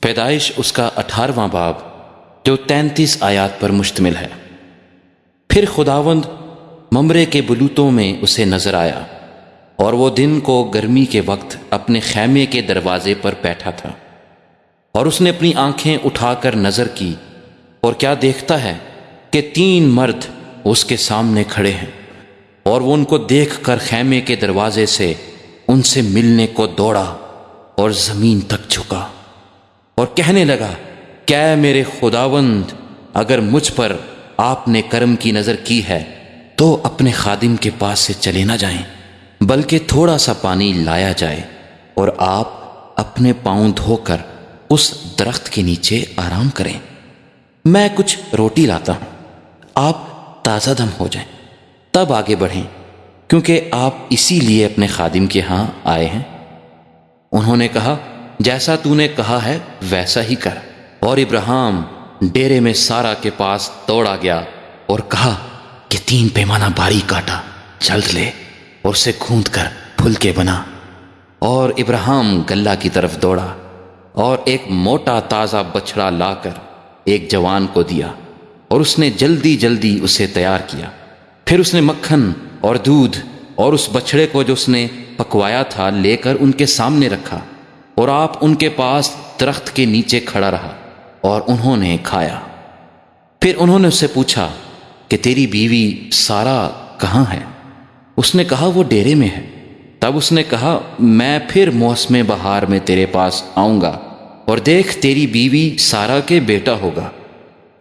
پیدائش اس کا 18واں باب جو 33 آیات پر مشتمل ہے۔ پھر خداوند ممرے کے بلوتوں میں اسے نظر آیا، اور وہ دن کو گرمی کے وقت اپنے خیمے کے دروازے پر بیٹھا تھا، اور اس نے اپنی آنکھیں اٹھا کر نظر کی، اور کیا دیکھتا ہے کہ 3 مرد اس کے سامنے کھڑے ہیں، اور وہ ان کو دیکھ کر خیمے کے دروازے سے ان سے ملنے کو دوڑا اور زمین تک جھکا اور کہنے لگا کہ اے میرے خداوند، اگر مجھ پر آپ نے کرم کی نظر کی ہے تو اپنے خادم کے پاس سے چلے نہ جائیں، بلکہ تھوڑا سا پانی لایا جائے اور آپ اپنے پاؤں دھو کر اس درخت کے نیچے آرام کریں۔ میں کچھ روٹی لاتا ہوں، آپ تازہ دم ہو جائیں، تب آگے بڑھیں، کیونکہ آپ اسی لیے اپنے خادم کے ہاں آئے ہیں۔ انہوں نے کہا، جیسا تو نے کہا ہے ویسا ہی کر۔ اور ابراہیم ڈیرے میں سارا کے پاس دوڑا گیا اور کہا کہ 3 پیمانہ باریک آٹا جلد لے اور اسے گوندھ کر پھلکے بنا۔ اور ابراہیم گلہ کی طرف دوڑا اور ایک موٹا تازہ بچھڑا لا کر ایک جوان کو دیا، اور اس نے جلدی جلدی اسے تیار کیا۔ پھر اس نے مکھن اور دودھ اور اس بچھڑے کو جو اس نے پکوایا تھا لے کر ان کے سامنے رکھا، اور آپ ان کے پاس درخت کے نیچے کھڑا رہا اور انہوں نے کھایا۔ پھر انہوں نے اس سے پوچھا کہ تیری بیوی سارا کہاں ہے؟ اس نے کہا وہ ڈیرے میں ہے۔ تب اس نے کہا، میں پھر موسم بہار میں تیرے پاس آؤں گا، اور دیکھ تیری بیوی سارا کے بیٹا ہوگا۔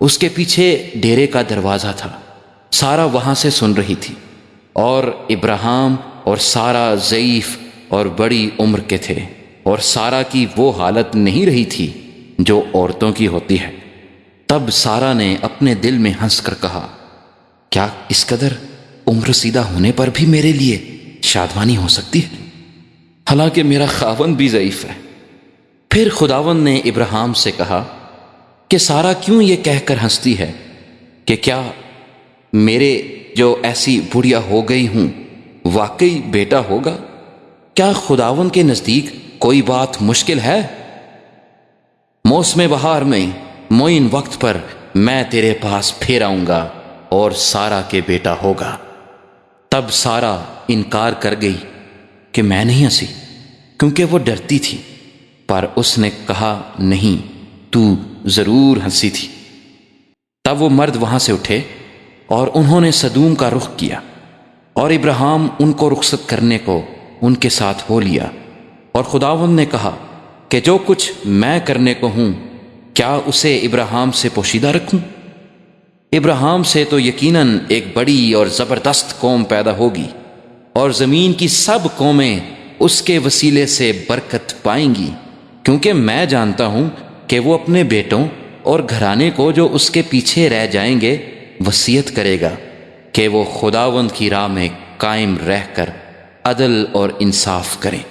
اس کے پیچھے ڈیرے کا دروازہ تھا، سارا وہاں سے سن رہی تھی، اور ابراہیم اور سارا ضعیف اور بڑی عمر کے تھے، اور سارا کی وہ حالت نہیں رہی تھی جو عورتوں کی ہوتی ہے۔ تب سارا نے اپنے دل میں ہنس کر کہا، کیا اس قدر عمر رسیدہ ہونے پر بھی میرے لیے شادمانی ہو سکتی ہے، حالانکہ میرا خاوند بھی ضعیف ہے؟ پھر خداوند نے ابراہیم سے کہا کہ سارا کیوں یہ کہہ کر ہنستی ہے کہ کیا میرے جو ایسی بڑھیا ہو گئی ہوں واقعی بیٹا ہوگا؟ کیا خداوند کے نزدیک کوئی بات مشکل ہے؟ موسم بہار میں معین وقت پر میں تیرے پاس پھر آؤں گا اور سارا کے بیٹا ہوگا۔ تب سارا انکار کر گئی کہ میں نہیں ہنسی، کیونکہ وہ ڈرتی تھی، پر اس نے کہا، نہیں، تو ضرور ہنسی تھی۔ تب وہ مرد وہاں سے اٹھے اور انہوں نے سدوم کا رخ کیا، اور ابراہیم ان کو رخصت کرنے کو ان کے ساتھ ہو لیا۔ اور خداوند نے کہا کہ جو کچھ میں کرنے کو ہوں کیا اسے ابراہیم سے پوشیدہ رکھوں؟ ابراہیم سے تو یقیناً ایک بڑی اور زبردست قوم پیدا ہوگی، اور زمین کی سب قومیں اس کے وسیلے سے برکت پائیں گی، کیونکہ میں جانتا ہوں کہ وہ اپنے بیٹوں اور گھرانے کو جو اس کے پیچھے رہ جائیں گے وصیت کرے گا کہ وہ خداوند کی راہ میں قائم رہ کر عدل اور انصاف کریں،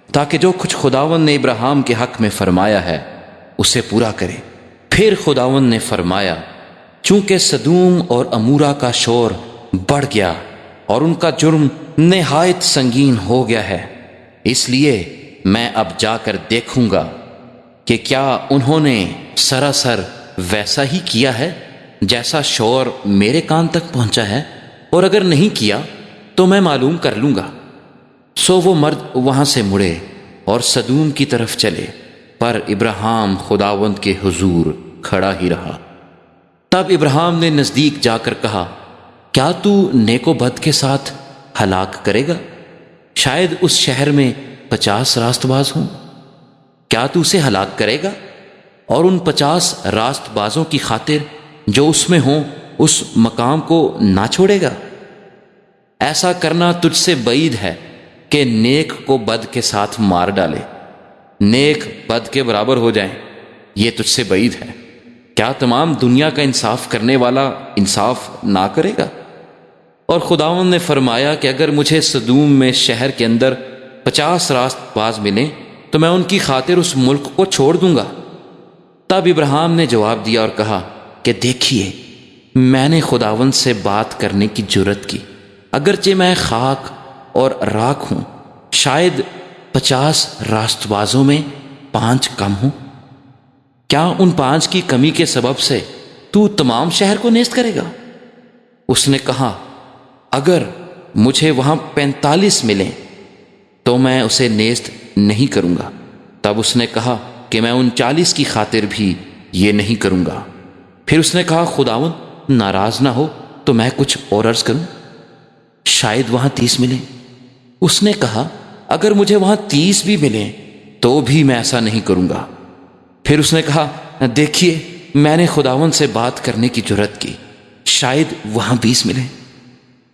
تاکہ جو کچھ خداوند نے ابراہیم کے حق میں فرمایا ہے اسے پورا کرے۔ پھر خداوند نے فرمایا، چونکہ سدوم اور امورا کا شور بڑھ گیا اور ان کا جرم نہایت سنگین ہو گیا ہے، اس لیے میں اب جا کر دیکھوں گا کہ کیا انہوں نے سراسر ویسا ہی کیا ہے جیسا شور میرے کان تک پہنچا ہے، اور اگر نہیں کیا تو میں معلوم کر لوں گا۔ سو وہ مرد وہاں سے مڑے اور سدوم کی طرف چلے، پر ابراہیم خداوند کے حضور کھڑا ہی رہا۔ تب ابراہیم نے نزدیک جا کر کہا، کیا تو نیک و بد کے ساتھ ہلاک کرے گا؟ شاید اس شہر میں 50 راست باز ہوں، کیا تو اسے ہلاک کرے گا اور ان 50 راست بازوں کی خاطر جو اس میں ہوں اس مقام کو نہ چھوڑے گا؟ ایسا کرنا تجھ سے بعید ہے کہ نیک کو بد کے ساتھ مار ڈالے، نیک بد کے برابر ہو جائیں، یہ تجھ سے بعید ہے۔ کیا تمام دنیا کا انصاف کرنے والا انصاف نہ کرے گا؟ اور خداوند نے فرمایا کہ اگر مجھے سدوم میں شہر کے اندر 50 راست باز ملیں تو میں ان کی خاطر اس ملک کو چھوڑ دوں گا۔ تب ابراہیم نے جواب دیا اور کہا کہ دیکھیے، میں نے خداوند سے بات کرنے کی جرت کی، اگرچہ میں خاک اور راکھ ہوں، شاید 50 راست بازوں میں 5 کم ہوں۔ کیا ان 5 کی کمی کے سبب سے تو تمام شہر کو نیست کرے گا؟ اس نے کہا اگر مجھے وہاں 45 ملیں تو میں اسے نیست نہیں کروں گا۔ تب اس نے کہا کہ میں ان 40 کی خاطر بھی یہ نہیں کروں گا۔ پھر اس نے کہا خداوند ناراض نہ ہو تو میں کچھ اور عرض کروں، شاید وہاں 30 ملیں۔ اس نے کہا اگر مجھے وہاں 30 بھی ملیں تو بھی میں ایسا نہیں کروں گا۔ پھر اس نے کہا دیکھیے میں نے خداوند سے بات کرنے کی جرات کی، شاید وہاں 20 ملیں۔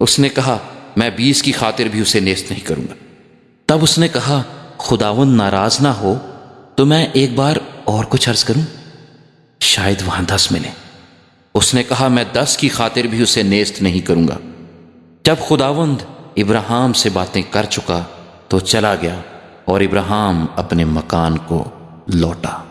اس نے کہا میں 20 کی خاطر بھی اسے نیست نہیں کروں گا۔ تب اس نے کہا خداوند ناراض نہ ہو تو میں ایک بار اور کچھ عرض کروں، شاید وہاں 10 ملیں۔ اس نے کہا میں 10 کی خاطر بھی اسے نیست نہیں کروں گا۔ جب خداوند ابراہیم سے باتیں کر چکا تو چلا گیا اور ابراہیم اپنے مکان کو لوٹا۔